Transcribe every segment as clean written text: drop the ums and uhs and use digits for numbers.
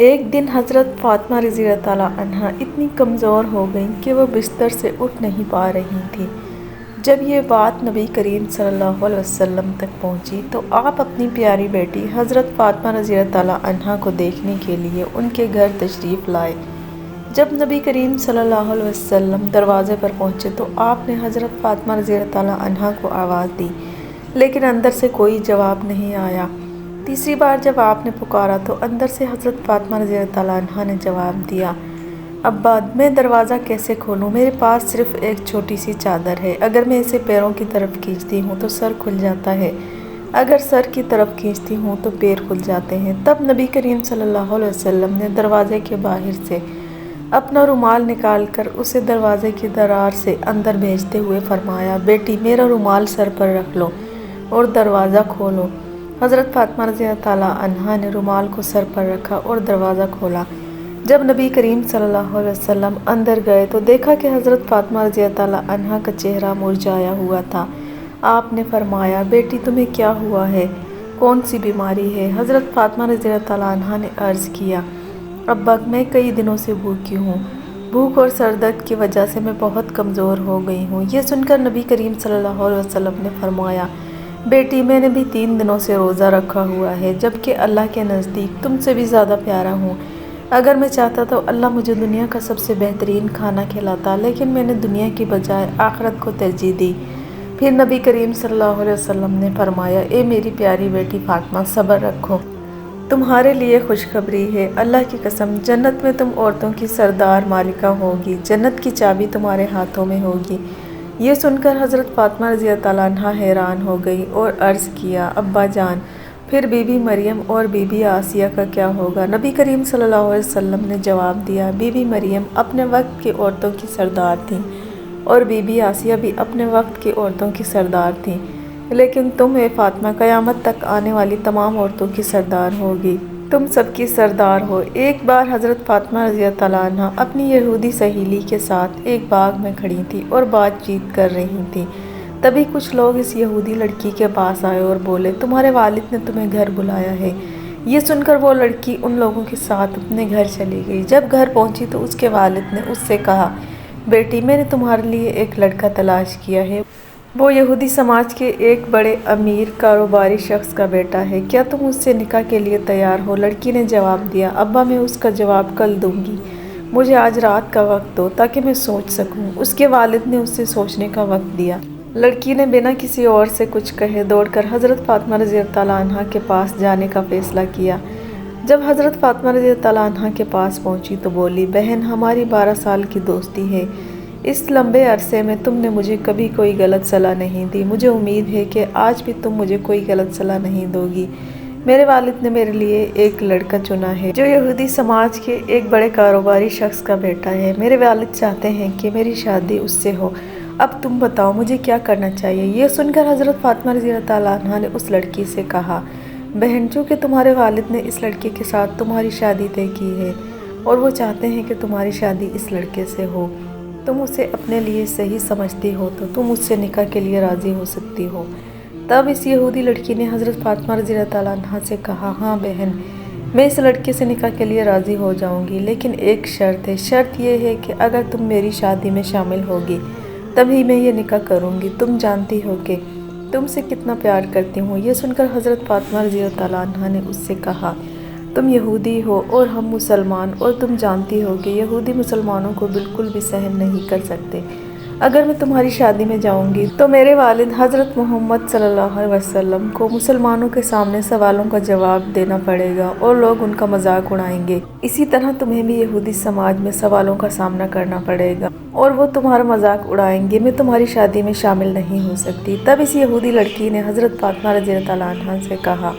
ایک دن حضرت فاطمہ رضی اللہ تعالیٰ عنہا اتنی کمزور ہو گئیں کہ وہ بستر سے اٹھ نہیں پا رہی تھیں۔ جب یہ بات نبی کریم صلی اللہ علیہ وسلم تک پہنچی تو آپ اپنی پیاری بیٹی حضرت فاطمہ رضی اللہ تعالیٰ عنہا کو دیکھنے کے لیے ان کے گھر تشریف لائے۔ جب نبی کریم صلی اللہ علیہ وسلم دروازے پر پہنچے تو آپ نے حضرت فاطمہ رضی اللہ تعالیٰ عنہا کو آواز دی، لیکن اندر سے کوئی جواب نہیں آیا۔ تیسری بار جب آپ نے پکارا تو اندر سے حضرت فاطمہ رضی اللہ تعالیٰ عنہا نے جواب دیا، ابا میں دروازہ کیسے کھولوں؟ میرے پاس صرف ایک چھوٹی سی چادر ہے، اگر میں اسے پیروں کی طرف کھینچتی ہوں تو سر کھل جاتا ہے، اگر سر کی طرف کھینچتی ہوں تو پیر کھل جاتے ہیں۔ تب نبی کریم صلی اللہ علیہ وسلم نے دروازے کے باہر سے اپنا رومال نکال کر اسے دروازے کی درار سے اندر بھیجتے ہوئے فرمایا، بیٹی میرا رومال سر پر رکھ لو اور دروازہ کھولو۔ حضرت فاطمہ رضی اللہ تعالیٰ عنہا نے رومال کو سر پر رکھا اور دروازہ کھولا۔ جب نبی کریم صلی اللہ علیہ وسلم اندر گئے تو دیکھا کہ حضرت فاطمہ رضی اللہ تعالیٰ عنہا کا چہرہ مرجھایا ہوا تھا۔ آپ نے فرمایا، بیٹی تمہیں کیا ہوا ہے؟ کون سی بیماری ہے؟ حضرت فاطمہ رضی اللہ تعالیٰ عنہا نے عرض کیا، ابا میں کئی دنوں سے بھوکی ہوں، بھوک اور سر درد کی وجہ سے میں بہت کمزور ہو گئی ہوں۔ یہ سن کر نبی کریم صلی اللہ علیہ وسلم نے فرمایا، بیٹی میں نے بھی 3 دنوں سے روزہ رکھا ہوا ہے، جبکہ اللہ کے نزدیک تم سے بھی زیادہ پیارا ہوں۔ اگر میں چاہتا تو اللہ مجھے دنیا کا سب سے بہترین کھانا کھلاتا، لیکن میں نے دنیا کی بجائے آخرت کو ترجیح دی۔ پھر نبی کریم صلی اللہ علیہ وسلم نے فرمایا، اے میری پیاری بیٹی فاطمہ صبر رکھو، تمہارے لیے خوشخبری ہے، اللہ کی قسم جنت میں تم عورتوں کی سردار مالکہ ہوگی، جنت کی چابی تمہارے ہاتھوں میں ہوگی۔ یہ سن کر حضرت فاطمہ رضی اللہ تعالیٰ عنہا حیران ہو گئی اور عرض کیا، ابا جان پھر بی بی مریم اور بی بی آسیہ کا کیا ہوگا؟ نبی کریم صلی اللہ علیہ وسلم نے جواب دیا، بی بی مریم اپنے وقت کی عورتوں کی سردار تھیں اور بی بی آسیہ بھی اپنے وقت کی عورتوں کی سردار تھیں، لیکن تم اے فاطمہ قیامت تک آنے والی تمام عورتوں کی سردار ہوگی، تم سب کی سردار ہو۔ ایک بار حضرت فاطمہ رضی اللہ تعالیٰ عنہا اپنی یہودی سہیلی کے ساتھ ایک باغ میں کھڑی تھی اور بات چیت کر رہی تھی۔ تبھی کچھ لوگ اس یہودی لڑکی کے پاس آئے اور بولے، تمہارے والد نے تمہیں گھر بلایا ہے۔ یہ سن کر وہ لڑکی ان لوگوں کے ساتھ اپنے گھر چلی گئی۔ جب گھر پہنچی تو اس کے والد نے اس سے کہا، بیٹی میں نے تمہارے لیے ایک لڑکا تلاش کیا ہے، وہ یہودی سماج کے ایک بڑے امیر کاروباری شخص کا بیٹا ہے، کیا تم اس سے نکاح کے لیے تیار ہو؟ لڑکی نے جواب دیا، ابا میں اس کا جواب کل دوں گی، مجھے آج رات کا وقت دو تاکہ میں سوچ سکوں۔ اس کے والد نے اسے سوچنے کا وقت دیا۔ لڑکی نے بنا کسی اور سے کچھ کہے دوڑ کر حضرت فاطمہ رضی اللہ تعالیٰ عنہا کے پاس جانے کا فیصلہ کیا۔ جب حضرت فاطمہ رضی اللہ تعالیٰ عنہا کے پاس پہنچی تو بولی، بہن ہماری 12 سال کی دوستی ہے، اس لمبے عرصے میں تم نے مجھے کبھی کوئی غلط صلاح نہیں دی، مجھے امید ہے کہ آج بھی تم مجھے کوئی غلط صلاح نہیں دو گی۔ میرے والد نے میرے لیے ایک لڑکا چنا ہے جو یہودی سماج کے ایک بڑے کاروباری شخص کا بیٹا ہے، میرے والد چاہتے ہیں کہ میری شادی اس سے ہو، اب تم بتاؤ مجھے کیا کرنا چاہیے؟ یہ سن کر حضرت فاطمہ رضی اللہ تعالیٰ عنہا نے اس لڑکی سے کہا، بہن چونکہ تمہارے والد نے اس لڑکے کے ساتھ تمہاری شادی طے کی ہے اور وہ چاہتے ہیں کہ تمہاری شادی اس لڑکے سے ہو، تم اسے اپنے لیے صحیح سمجھتی ہو تو تم اس سے نکاح کے لیے راضی ہو سکتی ہو۔ تب اس یہودی لڑکی نے حضرت فاطمہ رضی اللہ تعالیٰ عنہا سے کہا، ہاں بہن میں اس لڑکے سے نکاح کے لیے راضی ہو جاؤں گی، لیکن ایک شرط ہے، شرط یہ ہے کہ اگر تم میری شادی میں شامل ہوگی تبھی میں یہ نکاح کروں گی، تم جانتی ہو کہ تم سے کتنا پیار کرتی ہوں۔ یہ سن کر حضرت فاطمہ رضی اللہ تعالیٰ عنہا نے اس سے کہا، تم یہودی ہو اور ہم مسلمان، اور تم جانتی ہو کہ یہودی مسلمانوں کو بالکل بھی سہن نہیں کر سکتے، اگر میں تمہاری شادی میں جاؤں گی تو میرے والد حضرت محمد صلی اللہ علیہ وسلم کو مسلمانوں کے سامنے سوالوں کا جواب دینا پڑے گا اور لوگ ان کا مذاق اڑائیں گے، اسی طرح تمہیں بھی یہودی سماج میں سوالوں کا سامنا کرنا پڑے گا اور وہ تمہارا مذاق اڑائیں گے، میں تمہاری شادی میں شامل نہیں ہو سکتی۔ تب اس یہودی لڑکی نے حضرت فاطمہ رضی اللہ تعالیٰ عنہا سے کہا،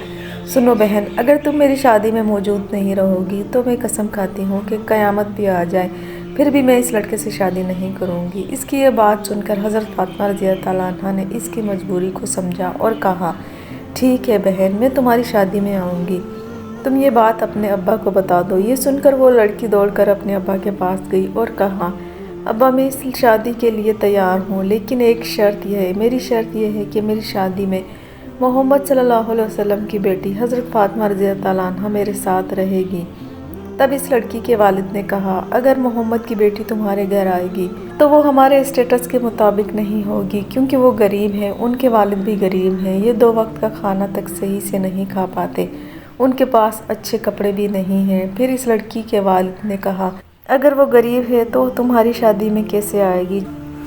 سنو بہن اگر تم میری شادی میں موجود نہیں رہو گی تو میں قسم کھاتی ہوں کہ قیامت بھی آ جائے پھر بھی میں اس لڑکے سے شادی نہیں کروں گی۔ اس کی یہ بات سن کر حضرت فاطمہ رضی اللہ تعالیٰ عنہا نے اس کی مجبوری کو سمجھا اور کہا، ٹھیک ہے بہن میں تمہاری شادی میں آؤں گی، تم یہ بات اپنے ابا کو بتا دو۔ یہ سن کر وہ لڑکی دوڑ کر اپنے ابا کے پاس گئی اور کہا، ابا میں اس شادی کے لیے تیار ہوں، لیکن ایک شرط یہ ہے، میری شرط یہ ہے کہ میری شادی میں محمد صلی اللہ علیہ وسلم کی بیٹی حضرت فاطمہ رضی اللہ تعالیٰ عنہا میرے ساتھ رہے گی۔ تب اس لڑکی کے والد نے کہا اگر محمد کی بیٹی تمہارے گھر آئے گی تو وہ ہمارے اسٹیٹس کے مطابق نہیں ہوگی، کیونکہ وہ غریب ہیں، ان کے والد بھی غریب ہیں، یہ 2 وقت کا کھانا تک صحیح سے نہیں کھا پاتے، ان کے پاس اچھے کپڑے بھی نہیں ہیں۔ پھر اس لڑکی کے والد نے کہا اگر وہ غریب ہے تو تمہاری شادی میں کیسے آئے گی؟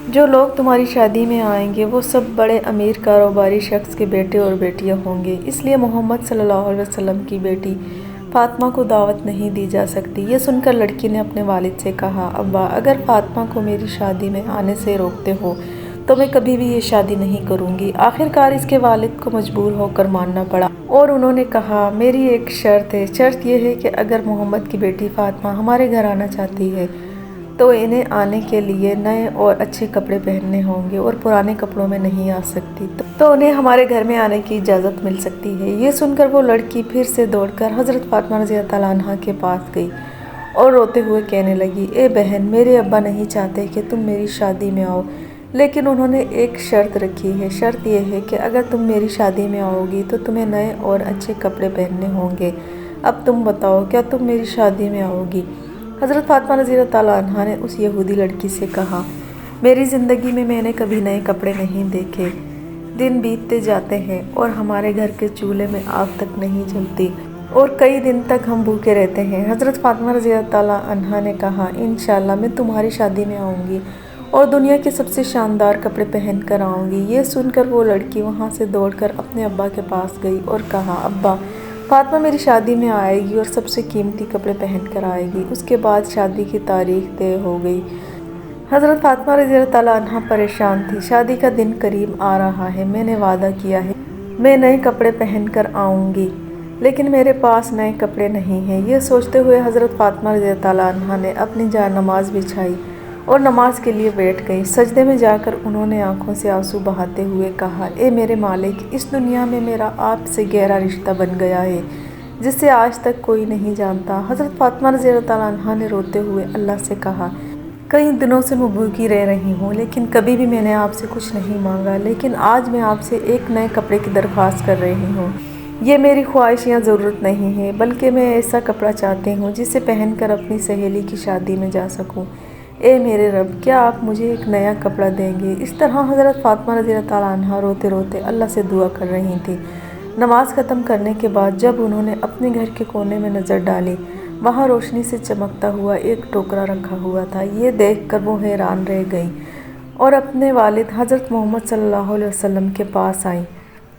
جو لوگ تمہاری شادی میں آئیں گے وہ سب بڑے امیر کاروباری شخص کے بیٹے اور بیٹیاں ہوں گے، اس لیے محمد صلی اللہ علیہ وسلم کی بیٹی فاطمہ کو دعوت نہیں دی جا سکتی۔ یہ سن کر لڑکی نے اپنے والد سے کہا ابا اگر فاطمہ کو میری شادی میں آنے سے روکتے ہو تو میں کبھی بھی یہ شادی نہیں کروں گی۔ آخرکار اس کے والد کو مجبور ہو کر ماننا پڑا اور انہوں نے کہا میری ایک شرط ہے، شرط یہ ہے کہ اگر محمد کی بیٹی فاطمہ ہمارے گھر آنا چاہتی ہے تو انہیں آنے کے لیے نئے اور اچھے کپڑے پہننے ہوں گے اور پرانے کپڑوں میں نہیں آ سکتی، تو انہیں ہمارے گھر میں آنے کی اجازت مل سکتی ہے۔ یہ سن کر وہ لڑکی پھر سے دوڑ کر حضرت فاطمہ رضی اللہ عنہا کے پاس گئی اور روتے ہوئے کہنے لگی اے بہن، میرے ابا نہیں چاہتے کہ تم میری شادی میں آؤ، لیکن انہوں نے ایک شرط رکھی ہے، شرط یہ ہے کہ اگر تم میری شادی میں آؤ گی تو تمہیں نئے اور اچھے کپڑے پہننے ہوں گے۔ اب تم بتاؤ کیا تم میری شادی میں آؤ گی؟ حضرت فاطمہ رضی اللہ عنہا نے اس یہودی لڑکی سے کہا میری زندگی میں نے کبھی نئے کپڑے نہیں دیکھے، دن بیتتے جاتے ہیں اور ہمارے گھر کے چولہے میں آگ تک نہیں جلتی اور کئی دن تک ہم بھوکے رہتے ہیں۔ حضرت فاطمہ رضی اللہ عنہا نے کہا انشاءاللہ میں تمہاری شادی میں آؤں گی اور دنیا کے سب سے شاندار کپڑے پہن کر آؤں گی۔ یہ سن کر وہ لڑکی وہاں سے دوڑ کر اپنے ابا کے پاس گئی اور کہا ابا فاطمہ میری شادی میں آئے گی اور سب سے قیمتی کپڑے پہن کر آئے گی۔ اس کے بعد شادی کی تاریخ طے ہو گئی۔ حضرت فاطمہ رضی اللہ عنہا پریشان تھی، شادی کا دن قریب آ رہا ہے، میں نے وعدہ کیا ہے میں نئے کپڑے پہن کر آؤں گی، لیکن میرے پاس نئے کپڑے نہیں ہیں۔ یہ سوچتے ہوئے حضرت فاطمہ رضی اللہ عنہا نے اپنی جائے نماز بچھائی اور نماز کے لیے بیٹھ گئی۔ سجدے میں جا کر انہوں نے آنکھوں سے آنسو بہاتے ہوئے کہا اے میرے مالک، اس دنیا میں میرا آپ سے گہرا رشتہ بن گیا ہے جسے آج تک کوئی نہیں جانتا۔ حضرت فاطمہ رضی اللہ عنہا نے روتے ہوئے اللہ سے کہا کئی دنوں سے میں بھوکی رہ رہی ہوں، لیکن کبھی بھی میں نے آپ سے کچھ نہیں مانگا، لیکن آج میں آپ سے ایک نئے کپڑے کی درخواست کر رہی ہوں۔ یہ میری خواہش یا ضرورت نہیں ہے، بلکہ میں ایسا کپڑا چاہتی ہوں جسے پہن کر اپنی سہیلی کی شادی میں جا سکوں۔ اے میرے رب، کیا آپ مجھے ایک نیا کپڑا دیں گے؟ اس طرح حضرت فاطمہ رضی اللہ عنہا روتے روتے اللہ سے دعا کر رہی تھی۔ نماز ختم کرنے کے بعد جب انہوں نے اپنے گھر کے کونے میں نظر ڈالی، وہاں روشنی سے چمکتا ہوا ایک ٹوکرا رکھا ہوا تھا۔ یہ دیکھ کر وہ حیران رہ گئیں اور اپنے والد حضرت محمد صلی اللہ علیہ وسلم کے پاس آئیں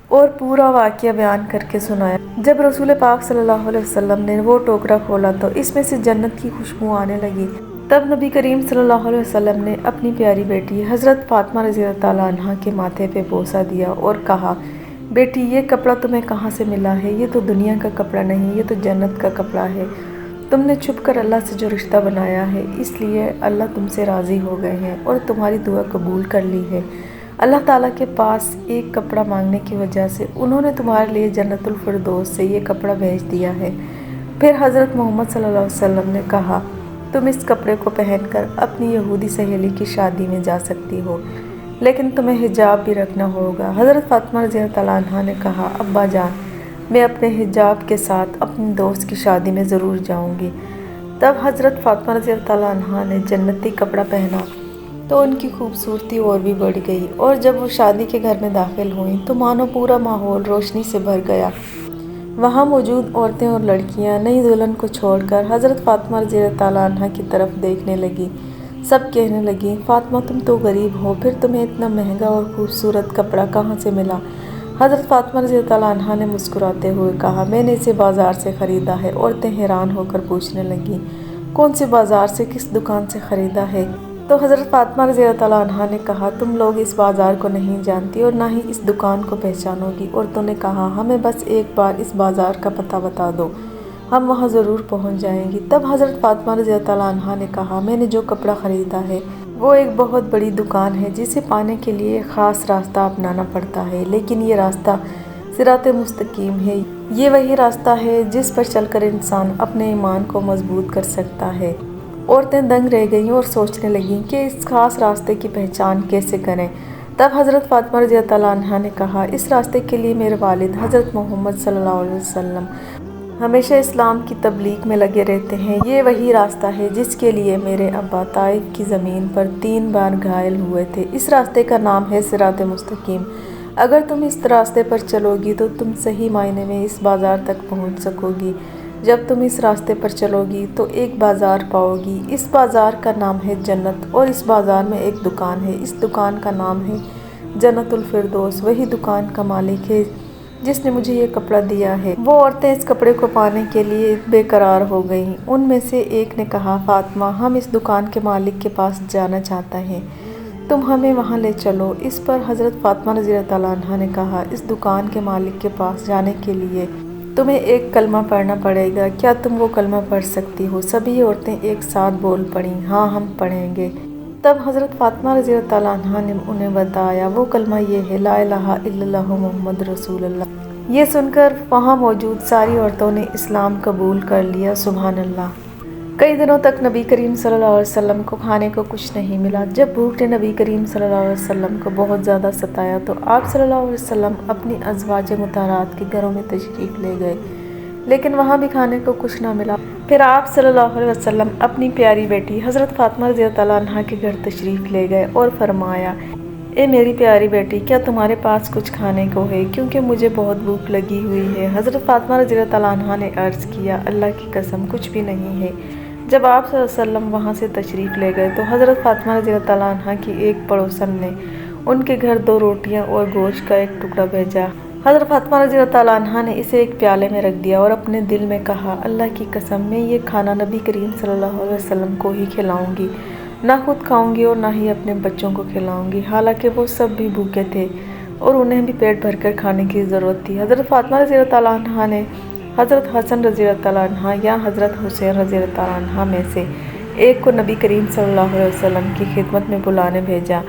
اور پورا واقعہ بیان کر کے سنایا۔ جب رسول پاک صلی اللہ علیہ وسلم نے وہ ٹوکرا کھولا تو اس میں سے جنت کی خوشبو آنے لگی۔ تب نبی کریم صلی اللہ علیہ وسلم نے اپنی پیاری بیٹی حضرت فاطمہ رضی اللہ عنہا کے ماتھے پہ بوسہ دیا اور کہا بیٹی، یہ کپڑا تمہیں کہاں سے ملا ہے؟ یہ تو دنیا کا کپڑا نہیں، یہ تو جنت کا کپڑا ہے۔ تم نے چھپ کر اللہ سے جو رشتہ بنایا ہے، اس لیے اللہ تم سے راضی ہو گئے ہیں اور تمہاری دعا قبول کر لی ہے۔ اللہ تعالیٰ کے پاس ایک کپڑا مانگنے کی وجہ سے انہوں نے تمہارے لیے جنت الفردوس سے یہ کپڑا بھیج دیا ہے۔ پھر حضرت محمد صلی اللہ علیہ وسلم نے کہا تم اس کپڑے کو پہن کر اپنی یہودی سہیلی کی شادی میں جا سکتی ہو، لیکن تمہیں حجاب بھی رکھنا ہوگا۔ حضرت فاطمہ رضی اللہ عنہا نے کہا ابا جان، میں اپنے حجاب کے ساتھ اپنی دوست کی شادی میں ضرور جاؤں گی۔ تب حضرت فاطمہ رضی اللہ عنہا نے جنتی کپڑا پہنا تو ان کی خوبصورتی اور بھی بڑھ گئی، اور جب وہ شادی کے گھر میں داخل ہوئیں تو مانو پورا ماحول روشنی سے بھر گیا۔ وہاں موجود عورتیں اور لڑکیاں نئی دلہن کو چھوڑ کر حضرت فاطمہ رضی اللہ عنہا کی طرف دیکھنے لگیں۔ سب کہنے لگیں فاطمہ تم تو غریب ہو، پھر تمہیں اتنا مہنگا اور خوبصورت کپڑا کہاں سے ملا؟ حضرت فاطمہ رضی اللہ عنہا نے مسکراتے ہوئے کہا میں نے اسے بازار سے خریدا ہے۔ عورتیں حیران ہو کر پوچھنے لگیں کون سے بازار سے، کس دکان سے خریدا ہے؟ تو حضرت فاطمہ رضی اللہ عنہا نے کہا تم لوگ اس بازار کو نہیں جانتی اور نہ ہی اس دکان کو پہچانو گی۔ عورتوں نے کہا ہمیں بس ایک بار اس بازار کا پتہ بتا دو، ہم وہاں ضرور پہنچ جائیں گی۔ تب حضرت فاطمہ رضی اللہ عنہا نے کہا میں نے جو کپڑا خریدا ہے وہ ایک بہت بڑی دکان ہے جسے پانے کے لیے ایک خاص راستہ اپنانا پڑتا ہے، لیکن یہ راستہ صراط مستقیم ہے۔ یہ وہی راستہ ہے جس پر چل کر انسان اپنے ایمان کو مضبوط کر سکتا ہے۔ عورتیں دنگ رہ گئیں اور سوچنے لگیں کہ اس خاص راستے کی پہچان کیسے کریں۔ تب حضرت فاطمہ رضی اللہ عنہا نے کہا اس راستے کے لیے میرے والد حضرت محمد صلی اللہ علیہ وسلم ہمیشہ اسلام کی تبلیغ میں لگے رہتے ہیں۔ یہ وہی راستہ ہے جس کے لیے میرے ابا طائف کی زمین پر 3 بار گھائل ہوئے تھے۔ اس راستے کا نام ہے صراط مستقیم۔ اگر تم اس راستے پر چلو گی تو تم صحیح معنی میں اس بازار تک پہنچ سکو گی۔ جب تم اس راستے پر چلو گی تو ایک بازار پاؤ گی۔ اس بازار کا نام ہے جنت، اور اس بازار میں ایک دکان ہے۔ اس دکان کا نام ہے جنت الفردوس۔ وہی دکان کا مالک ہے جس نے مجھے یہ کپڑا دیا ہے۔ وہ عورتیں اس کپڑے کو پانے کے لیے بے قرار ہو گئیں۔ ان میں سے ایک نے کہا، فاطمہ، ہم اس دکان کے مالک کے پاس جانا چاہتے ہیں، تم ہمیں وہاں لے چلو۔ اس پر حضرت فاطمہ رضی اللہ عنہا نے کہا، اس دکان کے مالک کے پاس جانے کے لیے تمہیں ایک کلمہ پڑھنا پڑے گا، کیا تم وہ کلمہ پڑھ سکتی ہو؟ سبھی عورتیں ایک ساتھ بول پڑیں، ہاں ہم پڑھیں گے۔ تب حضرت فاطمہ رضی اللہ عنہا نے انہیں بتایا، وہ کلمہ یہ ہے، لا الہ الا اللہ محمد رسول اللہ۔ یہ سن کر وہاں موجود ساری عورتوں نے اسلام قبول کر لیا۔ سبحان اللہ۔ کئی دنوں تک نبی کریم صلی اللہ علیہ وسلم کو کھانے کو کچھ نہیں ملا۔ جب بھوک نے نبی کریم صلی اللہ علیہ وسلم کو بہت زیادہ ستایا تو آپ صلی اللہ علیہ وسلم اپنی ازواج مطہرات کے گھروں میں تشریف لے گئے، لیکن وہاں بھی کھانے کو کچھ نہ ملا۔ پھر آپ صلی اللہ علیہ وسلم اپنی پیاری بیٹی حضرت فاطمہ رضی اللہ عنہا کے گھر تشریف لے گئے اور فرمایا، اے میری پیاری بیٹی، کیا تمہارے پاس کچھ کھانے کو ہے؟ کیونکہ مجھے بہت بھوک لگی ہوئی ہے۔ حضرت فاطمہ رضی اللہ عنہا نے عرض کیا، اللہ کی قسم کچھ بھی نہیں ہے۔ جب آپ صلی اللہ علیہ وسلم وہاں سے تشریف لے گئے تو حضرت فاطمہ رضی اللہ عنہا کی ایک پڑوسن نے ان کے گھر 2 روٹیاں اور گوشت کا ایک ٹکڑا بھیجا۔ حضرت فاطمہ رضی اللہ عنہا نے اسے ایک پیالے میں رکھ دیا اور اپنے دل میں کہا، اللہ کی قسم میں یہ کھانا نبی کریم صلی اللہ علیہ وسلم کو ہی کھلاؤں گی، نہ خود کھاؤں گی اور نہ ہی اپنے بچوں کو کھلاؤں گی، حالانکہ وہ سب بھی بھوکے تھے اور انہیں بھی پیٹ بھر کر کھانے کی ضرورت تھی۔ حضرت فاطمہ رضی اللہ عنہا نے حضرت حسن رضی اللہ عنہ یا حضرت حسین رضی اللہ عنہ میں سے ایک کو نبی کریم صلی اللہ علیہ وسلم کی خدمت میں بلانے بھیجا۔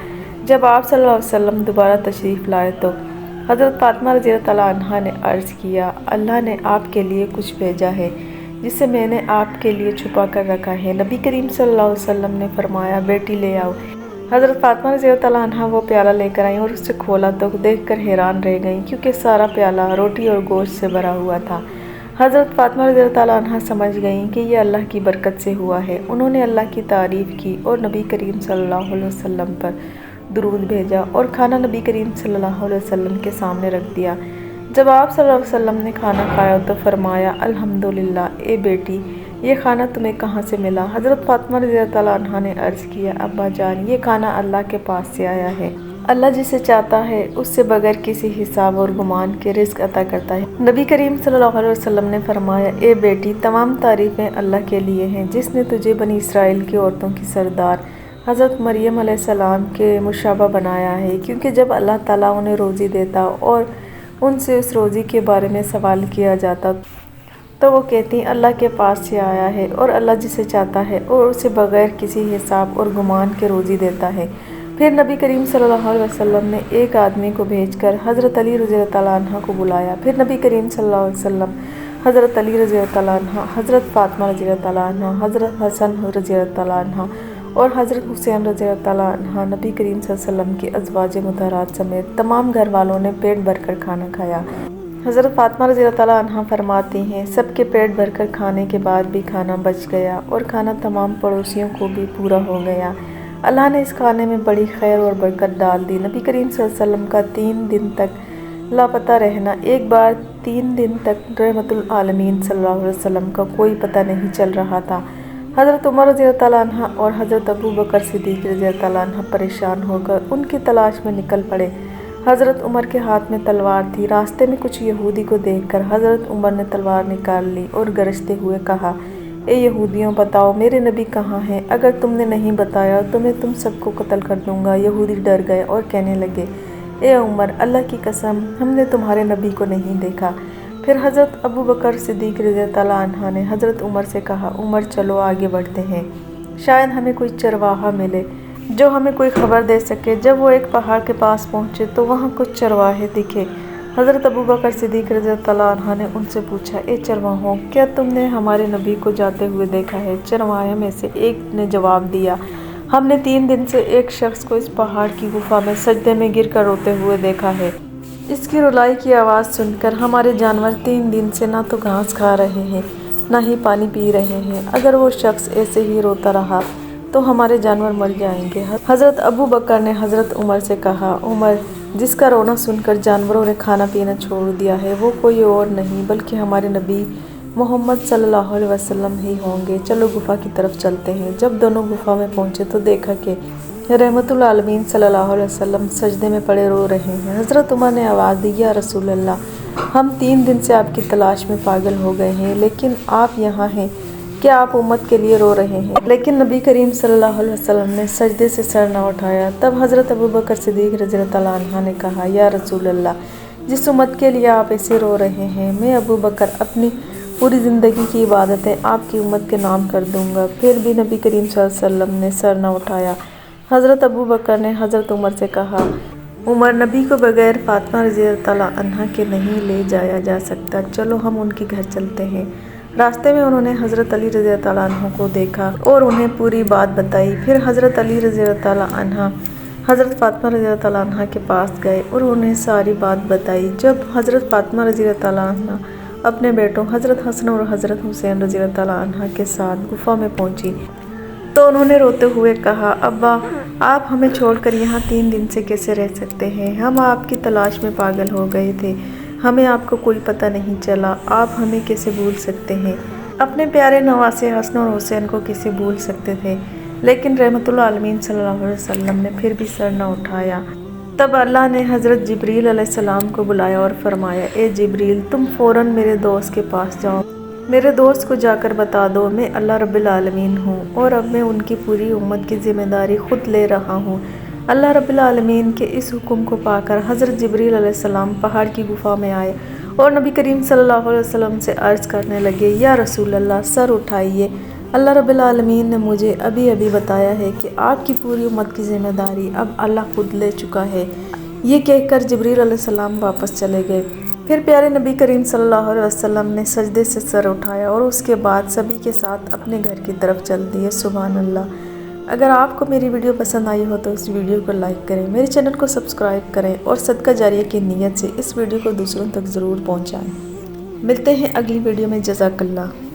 جب آپ صلی اللہ علیہ وسلم دوبارہ تشریف لائے تو حضرت فاطمہ رضی اللہ عنہا نے عرض کیا، اللہ نے آپ کے لیے کچھ بھیجا ہے جسے میں نے آپ کے لیے چھپا کر رکھا ہے۔ نبی کریم صلی اللہ علیہ وسلم نے فرمایا، بیٹی لے آؤ۔ حضرت فاطمہ رضی اللہ عنہا وہ پیالہ لے کر آئیں اور اسے کھولا تو دیکھ کر حیران رہ گئیں، کیونکہ سارا پیالہ روٹی اور گوشت سے بھرا ہوا تھا۔ حضرت فاطمہ رضی اللہ عنہا سمجھ گئیں کہ یہ اللہ کی برکت سے ہوا ہے۔ انہوں نے اللہ کی تعریف کی اور نبی کریم صلی اللہ علیہ وسلم پر درود بھیجا اور کھانا نبی کریم صلی اللہ علیہ وسلم کے سامنے رکھ دیا۔ جب آپ صلی اللہ علیہ وسلم نے کھانا کھایا تو فرمایا، الحمدللہ، اے بیٹی، یہ کھانا تمہیں کہاں سے ملا؟ حضرت فاطمہ رضی اللہ عنہا نے عرض کیا، ابا جان، یہ کھانا اللہ کے پاس سے آیا ہے۔ اللہ جسے چاہتا ہے اس سے بغیر کسی حساب اور گمان کے رزق عطا کرتا ہے۔ نبی کریم صلی اللہ علیہ وسلم نے فرمایا، اے بیٹی، تمام تعریفیں اللہ کے لیے ہیں جس نے تجھے بنی اسرائیل کی عورتوں کی سردار حضرت مریم علیہ السلام کے مشابہ بنایا ہے، کیونکہ جب اللہ تعالیٰ انہیں روزی دیتا اور ان سے اس روزی کے بارے میں سوال کیا جاتا تو وہ کہتی، اللہ کے پاس سے آیا ہے، اور اللہ جسے چاہتا ہے اور اسے بغیر کسی حساب اور گمان کے روزی دیتا ہے۔ پھر نبی کریم صلی اللہ علیہ وسلم نے ایک آدمی کو بھیج کر حضرت علی رضی اللہ عنہ کو بلایا۔ پھر نبی کریم صلی اللہ علیہ وسلم حضرت علی رضی اللہ عنہ، حضرت فاطمہ رضی اللہ عنہ، حضرت حسن رضی اللہ عنہ اور حضرت حسین رضی اللہ عنہ، نبی کریم صلی اللہ علیہ وسلم کی ازواج مطہرات سمیت تمام گھر والوں نے پیٹ بھر کر کھانا کھایا۔ حضرت فاطمہ رضی اللہ عنہ فرماتی ہیں، سب کے پیٹ بھر کر کھانے کے بعد بھی کھانا بچ گیا اور کھانا تمام پڑوسیوں کو بھی پورا ہو گیا۔ اللہ نے اس کھانے میں بڑی خیر اور برکت ڈال دی۔ نبی کریم صلی اللہ علیہ وسلم کا 3 دن تک لاپتہ رہنا، ایک بار 3 دن تک رحمت العالمین صلی اللہ علیہ وسلم کا کوئی پتہ نہیں چل رہا تھا۔ حضرت عمر رضی اللہ عنہ اور حضرت ابو بکر صدیق رضی اللہ عنہ پریشان ہو کر ان کی تلاش میں نکل پڑے۔ حضرت عمر کے ہاتھ میں تلوار تھی۔ راستے میں کچھ یہودی کو دیکھ کر حضرت عمر نے تلوار نکال لی اور گرجتے ہوئے کہا، اے یہودیوں، بتاؤ میرے نبی کہاں ہیں؟ اگر تم نے نہیں بتایا تو میں تم سب کو قتل کر دوں گا۔ یہودی ڈر گئے اور کہنے لگے، اے عمر، اللہ کی قسم، ہم نے تمہارے نبی کو نہیں دیکھا۔ پھر حضرت ابو بکر صدیق رضی اللہ عنہ نے حضرت عمر سے کہا، عمر چلو آگے بڑھتے ہیں، شاید ہمیں کوئی چرواہا ملے جو ہمیں کوئی خبر دے سکے۔ جب وہ ایک پہاڑ کے پاس پہنچے تو وہاں کچھ چرواہے دکھے۔ حضرت ابو بکر صدیق رضی اللہ عنہ نے ان سے پوچھا، اے چرواہوں، کیا تم نے ہمارے نبی کو جاتے ہوئے دیکھا ہے؟ چرواہے میں سے ایک نے جواب دیا، ہم نے 3 دن سے ایک شخص کو اس پہاڑ کی گفا میں سجدے میں گر کر روتے ہوئے دیکھا ہے۔ اس کی رلائی کی آواز سن کر ہمارے جانور 3 دن سے نہ تو گھاس کھا رہے ہیں نہ ہی پانی پی رہے ہیں۔ اگر وہ شخص ایسے ہی روتا رہا تو ہمارے جانور مر جائیں گے۔ حضرت ابو بکر نے حضرت عمر سے کہا، عمر، جس کا رونا سن کر جانوروں نے کھانا پینا چھوڑ دیا ہے وہ کوئی اور نہیں بلکہ ہمارے نبی محمد صلی اللہ علیہ وسلم ہی ہوں گے۔ چلو گفا کی طرف چلتے ہیں۔ جب دونوں گفا میں پہنچے تو دیکھا کہ رحمت العالمین صلی اللہ علیہ وسلم سجدے میں پڑے رو رہے ہیں۔ حضرت عمر نے آواز دی، یا رسول اللہ، ہم 3 دن سے آپ کی تلاش میں پاگل ہو گئے ہیں، لیکن آپ یہاں ہیں، کیا آپ امت کے لیے رو رہے ہیں؟ لیکن نبی کریم صلی اللہ علیہ وسلم نے سجدے سے سر نہ اٹھایا۔ تب حضرت ابو بکر صدیق رضی اللہ عنہ نے کہا، یا رسول اللہ، جس امت کے لیے آپ ایسے رو رہے ہیں، میں ابو بکر اپنی پوری زندگی کی عبادتیں آپ کی امت کے نام کر دوں گا۔ پھر بھی نبی کریم صلی اللہ علیہ وسلم نے سر نہ اٹھایا۔ حضرت ابو بکر نے حضرت عمر سے کہا، عمر، نبی کو بغیر فاطمہ رضی اللہ عنہا کے نہیں لے جایا جا سکتا، چلو ہم ان کے گھر چلتے ہیں۔ راستے میں انہوں نے حضرت علی رضی اللہ عنہ کو دیکھا اور انہیں پوری بات بتائی۔ پھر حضرت علی رضی اللہ عنہ حضرت فاطمہ رضی اللہ عنہا کے پاس گئے اور انہیں ساری بات بتائی۔ جب حضرت فاطمہ رضی اللہ عنہا اپنے بیٹوں حضرت حسن اور حضرت حسین رضی اللہ عنہ کے ساتھ گفا میں پہنچی تو انہوں نے روتے ہوئے کہا، ابا، آپ ہمیں چھوڑ کر یہاں 3 دن سے کیسے رہ سکتے ہیں؟ ہم آپ کی تلاش میں پاگل ہو گئے تھے، ہمیں آپ کو کوئی پتہ نہیں چلا، آپ ہمیں کیسے بھول سکتے ہیں؟ اپنے پیارے نواسے حسن اور حسین کو کیسے بھول سکتے تھے؟ لیکن رحمت العالمین صلی اللہ علیہ وسلم نے پھر بھی سر نہ اٹھایا۔ تب اللہ نے حضرت جبریل علیہ السلام کو بلایا اور فرمایا، اے جبریل، تم فوراً میرے دوست کے پاس جاؤ، میرے دوست کو جا کر بتا دو میں اللہ رب العالمین ہوں اور اب میں ان کی پوری امت کی ذمہ داری خود لے رہا ہوں۔ اللہ رب العالمین کے اس حکم کو پا کر حضرت جبریل علیہ السلام پہاڑ کی گفا میں آئے اور نبی کریم صلی اللہ علیہ وسلم سے عرض کرنے لگے، یا رسول اللہ، سر اٹھائیے، اللہ رب العالمین نے مجھے ابھی بتایا ہے کہ آپ کی پوری امت کی ذمہ داری اب اللہ خود لے چکا ہے۔ یہ کہہ کر جبریل علیہ السلام واپس چلے گئے۔ پھر پیارے نبی کریم صلی اللہ علیہ وسلم نے سجدے سے سر اٹھایا اور اس کے بعد سبھی کے ساتھ اپنے گھر کی طرف چل دیے۔ سبحان اللہ۔ اگر آپ کو میری ویڈیو پسند آئی ہو تو اس ویڈیو کو لائک کریں، میرے چینل کو سبسکرائب کریں اور صدقہ جاریہ کی نیت سے اس ویڈیو کو دوسروں تک ضرور پہنچائیں۔ ملتے ہیں اگلی ویڈیو میں۔ جزاک اللہ۔